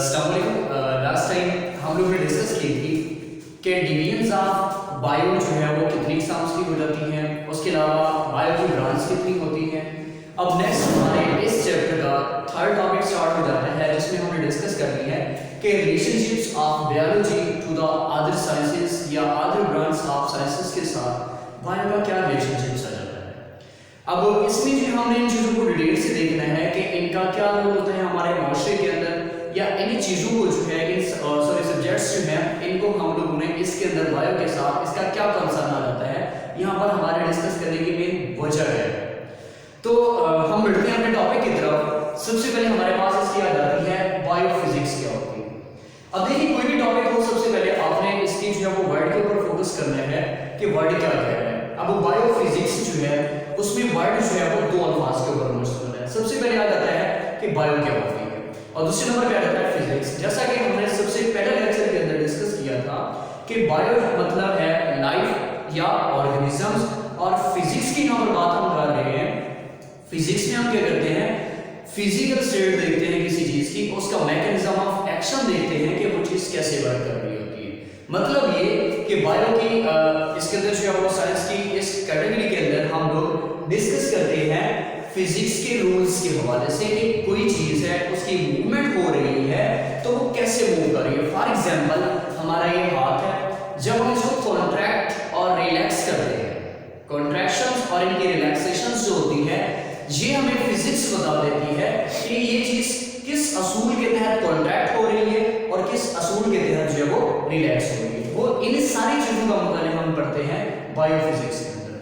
Last time हम लोग ने डिस्कस की थी कि डिवीजन्स ऑफ बायो जो है वो कितनी एग्जाम्स की हो जाती हैं, उसके अलावा बायो की ब्रांच कितनी होती हैं। अब नेक्स्ट हमारे इस चैप्टर का थर्ड टॉपिक स्टार्ट हो जाता है जिसमें हमने डिस्कस करनी है कि relationships of biology to the other sciences या अदर ब्रांच ऑफ साइंसेस के साथ बायो का क्या रिलेशनशिप्स आ जाता है। अब इसमें जो हमने इन चीज़ों को डिटेल से देखना है कि इनका क्या रोल होता है हमारे माशरे के अंदर, या इन चीज़ों को जो है इन सब्जेक्ट्स जो हैं इनको हम लोगों ने इसके अंदर बायो के साथ इसका क्या कंसर्न आ जाता है, यहाँ पर हमारे डिस्कस करने की मेन वजह है। तो हम बढ़ते हैं अपने टॉपिक की तरफ। सबसे पहले हमारे पास इसकी आ जाती है बायोफिजिक्स क्या होती है। अब देखिए कोई भी टॉपिक हो, सबसे पहले आपने इसकी जो है वो वर्ड के ऊपर फोकस करना है कि वर्ड क्या कह रहा है। अब बायोफिजिक्स जो है उसमें वर्ड जो है वो दो अल्फाज के ऊपर मुश्तमिल है। सबसे पहले आ जाता है कि बायो क्या होती है और दूसरे नंबर पे आ जाता है फिजिक्स। जैसा कि हमने सबसे पहले लेक्चर के अंदर डिस्कस किया था कि बायो मतलब है लाइफ या ऑर्गेनिजम्स, और फिजिक्स की यहाँ पर बात हम कर रहे हैं। फिजिक्स में हम क्या करते हैं, फिजिकल स्टेट देखते हैं किसी चीज की, उसका मैकेनिज्म ऑफ एक्शन देखते हैं कि वो चीज कैसे वर्क कर रही होती है। मतलब ये कि बायो की इसके अंदर जो है वो साइंस की इस कैटेगरी के अंदर हम लोग डिस्कस करते हैं फिजिक्स के रूल्स के हवाले से कि कोई चीज है उसकी मूवमेंट हो रही है तो वो कैसे मूव कर रही है। फॉर एग्जांपल हमारा ये हाथ है, जब हम इसको कॉन्ट्रैक्ट और रिलैक्स करते हैं, कॉन्ट्रैक्शंस और इनकी रिलैक्सेशंस जो होती है ये हमें फिजिक्स बता देती है कि ये चीज किस असूल के तहत कॉन्ट्रैक्ट हो रही है और किस असूल के तहत जो है वो रिलैक्स हो रही है। वो इन सारी चीजों का मुताबिक हम पढ़ते हैं बायोफिजिक्स के अंदर।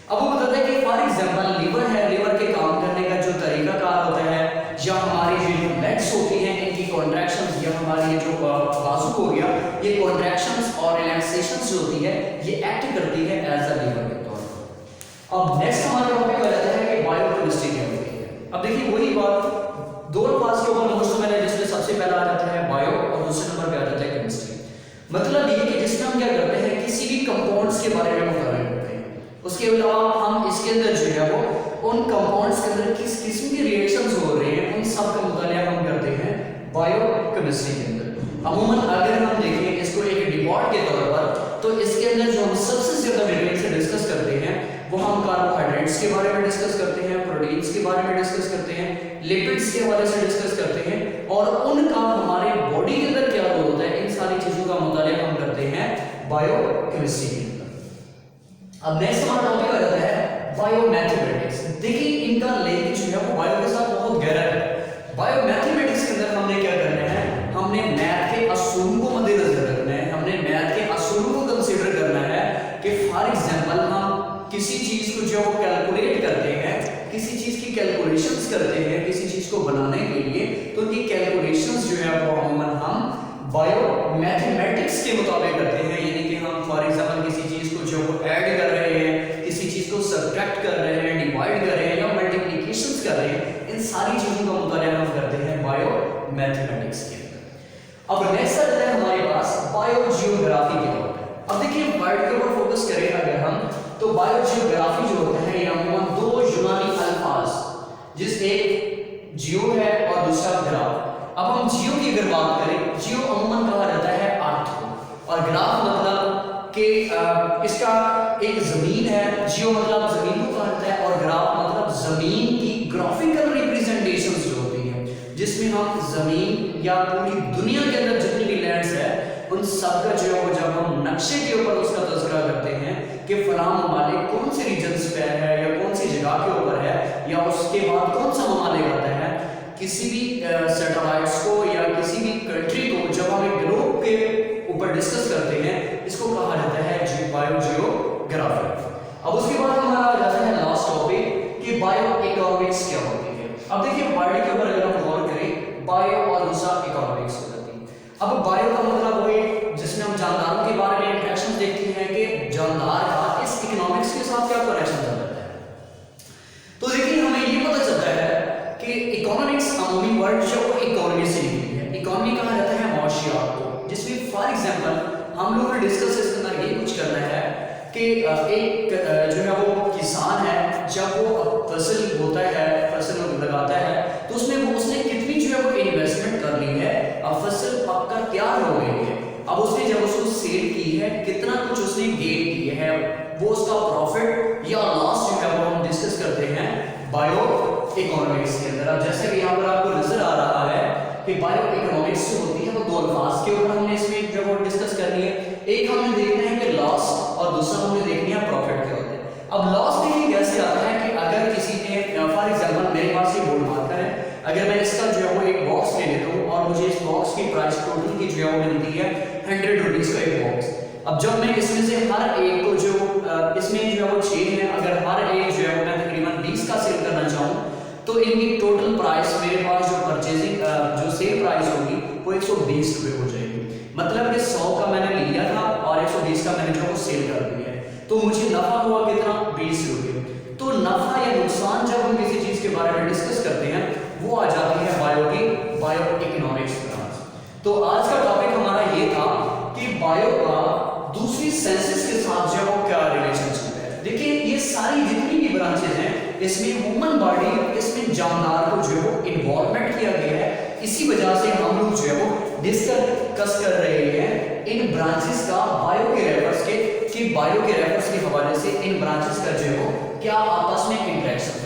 अब वो बताता है कि फॉर एग्जांपल लीवर है, लीवर के काम करने का जो तरीका कार होता है, या हमारी जो लेग्स होती हैं इनकी कॉन्ट्रैक्शंस, या हमारी जो बाजू हो गया ये कॉन्ट्रैक्शंस और रिलैक्सेशंस जो होती है ये एक्ट करती है एज अ लीवर के तौर पर। अब नेक्स्ट हमारा टॉपिक आ जाता है कि बायोकेमिस्ट्री क्या होती है। अब देखिए वही बात दो अल्फाज के ऊपर मुश्तमिल है जिसमें सबसे पहला आ जाता है बायो और दूसरे नंबर पे आ जाता है केमिस्ट्री। मतलब ये कि जिसमें हम क्या करते हैं किसी भी कंपाउंड्स के बारे में मुताबिक करते हैं, उसके अलावा हम इसके अंदर जो है वो उन कंपाउंड्स के अंदर किस किस्म के रिएक्शंस हो रहे हैं उन सब का मुताबिक हम करते हैं बायोकेमिस्ट्री के अंदर। अमूमन अगर हम देखें इसको एक डिपॉट के तौर पर, तो इसके अंदर जो हम सबसे ज्यादा डिटेल से डिस्कस करते हैं वो हम कार्बोहाइड्रेट्स के बारे में डिस्कस करते हैं, प्रोटीन्स के बारे में डिस्कस करते हैं, लिपिड्स के हवाले से डिस्कस करते हैं, और उनका हमारे बॉडी के अंदर क्या रोल होता है इन सारी चीजों का मुताबिक हम करते हैं बायोकेमिस्ट्री के अंदर। अब नेक्स्ट हमारा टॉपिक आ जाता है बायोमैथमेटिक्स। देखिए इनका लिंक जो है वो बायो के साथ बहुत गहरा है। बायोमैथमेटिक्स के अंदर हमने क्या करना है, हमने मैथ के असूल को मद्देनजर रखना है, हमने मैथ के असूल को कंसीडर करना है कि फॉर एग्जांपल हम किसी चीज को जो कैलकुलेट करते हैं, किसी चीज की कैलकुलेशंस करते हैं किसी चीज को बनाने के लिए, तो उनकी कैलकुलेशंस जो है वो अमूमन हम बायोमैथमेटिक्स के मुताबिक करते हैं। यानी कि हम फॉर एग्जांपल किसी चीज को जो ऐड कर रहे हैं, किसी चीज को सब्ट्रैक्ट कर रहे हैं, डिवाइड कर रहे हैं या मल्टीप्लिकेशंस कर रहे हैं, इन सारी चीजों का मुताबिक हम करते हैं बायोमैथमेटिक्स के अंदर। अब नेक्स्ट आता है हमारे पास बायोजियोग्राफी के तौर पर। अब देखिए वर्ड के ऊपर फोकस करें अगर हम, तो बायोजियोग्राफी जो होता है ये अमूमन दो यूनानी अल्फाज, जिस एक जियो है और दूसरा ग्राफ। अब हम जियो की अगर बात करें, जियो अमूमन कहा जाता है अर्थ को, और ग्राफ मतलब कि इसका एक जमीन है, जियो मतलब जमीन को कहा जाता है, और ग्राफ मतलब जमीन की ग्राफिकल रिप्रेजेंटेशंस जो होती है, जिसमें हम जमीन या पूरी दुनिया के अंदर जितनी भी लैंड्स है उन सब का जो है जब हम नक्शे के ऊपर उसका तज़किरा करते हैं कि फलां ममालिक कौन से रीजन्स पे है या कौन सी जगह के ऊपर है, या उसके बाद कौन सा ममालिक आता है, किसी भी सैटेलाइट्स को या किसी भी कंट्री को जब हम एक ग्लोब के ऊपर डिस्कस करते हैं, इसको कहा जाता है बायोजियोग्राफी। अब उसके बाद हमारा आ जाता है लास्ट टॉपिक कि बायो इकोनॉमिक्स क्या होती है। अब देखिए वर्ड के ऊपर अगर हम गौर करें, बायो और दूसरा इकोनॉमिक्स हो जाती है। अब बायो का मतलब वही जिसमें हम जानदारों के बारे में इंटरेक्शन देखते हैं कि जानदार का इस इकोनॉमिक्स के साथ क्या कनेक्शन चल जाता है। तो देखिए हमें ये पता चलता है कि इकोनॉमिक्स अमूमी वर्ड जो वो इकोनॉमी से निकली है। इकोनॉमी कहा जाता है माशियात को, जिसमें फॉर एग्जांपल हम लोग ने डिस्कस इसके अंदर ये कुछ करना है कि एक जो है वो किसान है, जब वो फसल बोता है, फसल लगाता है, तो उसमें वो उसने कितनी जो है वो इन्वेस्टमेंट कर ली है, फसल उसने जब उसको सेल की है कितना कुछ उसने गेन किया है, वो उसका प्रॉफिट या लॉस जो है वो हम डिस्कस करते हैं बायो इकोनॉमिक्स के अंदर। अब जैसे कि यहाँ पर आपको नजर आ रहा है कि बायो इकोनॉमिक्स जो होती है वो दो अल्फाज के ऊपर हमने इसमें जो वो डिस्कस करनी है। एक हमने देखना है कि लॉस और दूसरा हमने देखनी है प्रॉफिट क्या होते हैं। अब लॉस देखिए कैसे आता है कि अगर किसी ने फॉर एग्जांपल मेरे पास ये बोर्ड मार्कर है, अगर मैं इसका जो है वो एक बॉक्स ले लेता हूँ और मुझे इस बॉक्स की प्राइस टोटल की जो है वो मिलती है 100 रुपीज का एक बॉक्स। अब जब मैं इसमें से हर एक को जो इसमें जो है वो 6 है, अगर हर एक जो है वो मैं तकरीबन 20 का सेल करना चाहूँ तो इनकी टोटल प्राइस मेरे पास जो परचेजिंग जो सेल प्राइस होगी वो 120 रुपए हो जाएगी। मतलब कि 100 का मैंने लिया था और 120 का मैंने जो है वो सेल कर दिया है, तो मुझे नफा हुआ कितना 20 रुपए। तो नफा या नुकसान जब हम किसी चीज के बारे में डिस्कस करते हैं वो आ जाती है बायो इकोनॉमिक्स ब्रांच। तो आज का टॉपिक हमारा ये था कि बायो का दूसरी सेंसेस के साथ जो है क्या रिलेशनशिप है। देखिए ये सारी जितनी भी ब्रांचेस हैं इसमें ह्यूमन बॉडी, इसमें जानदार को जो है वो इन्वॉल्वमेंट किया गया है। इसी वजह से हम लोग जो है वो डिस्कस कर रहे हैं इन ब्रांचेस का बायो के रेफरेंस के, कि बायो के रेफरेंस के हवाले से इन ब्रांचेस का जो है वो क्या आपस में इंटरेक्शन